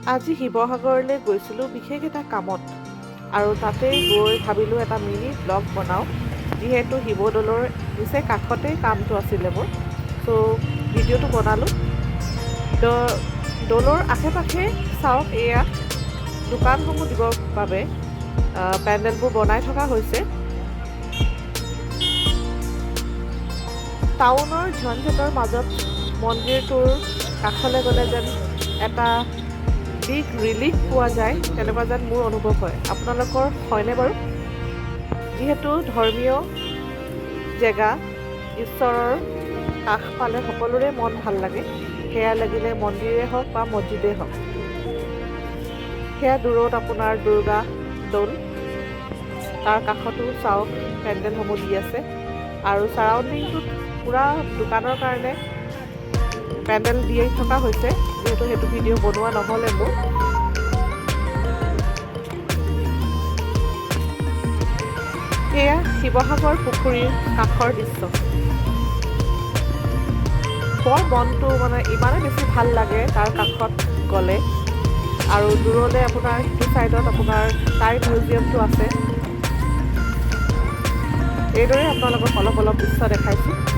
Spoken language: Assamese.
আজি শিৱসাগৰলৈ গৈছিলোঁ বিশেষ এটা কামত আৰু তাতেই গৈ ভাবিলোঁ এটা মিনি ব্লগ বনাওঁ যিহেতু শিৱদৌলৰ নিচেই কাষতেই কামটো আছিলে মোৰ চ' ভিডিঅ'টো বনালোঁ দৌলৰ আশে পাশে চাওক এয়া দোকানসমূহ দিবৰ বাবে পেণ্ডেলবোৰ বনাই থকা হৈছে টাউনৰ ঝঞ্ঝটৰ মাজত মন্দিৰটোৰ কাষলৈ গ'লে যেন এটা বিগ ৰিলিফ পোৱা যায় তেনেকুৱা যেন মোৰ অনুভৱ হয় আপোনালোকৰ হয়নে বাৰু যিহেতু ধৰ্মীয় জেগা ঈশ্বৰৰ কাষ পালে সকলোৰে মন ভাল লাগে সেয়া লাগিলে মন্দিৰেই হওক বা মছজিদেই হওক সেয়া দূৰত আপোনাৰ দুৰ্গা দৌল তাৰ কাষতো চাওক পেণ্ডেলসমূহ দি আছে আৰু ছাৰাউণ্ডিংটোত পূৰা দোকানৰ কাৰণে পেণ্ডেল দি থকা হৈছে যিহেতু সেইটো ভিডিঅ' বনোৱা নহ'লে মোৰ এয়া শিৱসাগৰ পুখুৰীৰ কাষৰ দৃশ্য বৰ মনটো মানে ইমানেই বেছি ভাল লাগে তাৰ কাষত গ'লে আৰু দূৰলৈ আপোনাৰ সিটো ছাইডত আপোনাৰ টাই মিউজিয়ামটো আছে এইদৰে আপোনালোকক অলপ দৃশ্য দেখাইছোঁ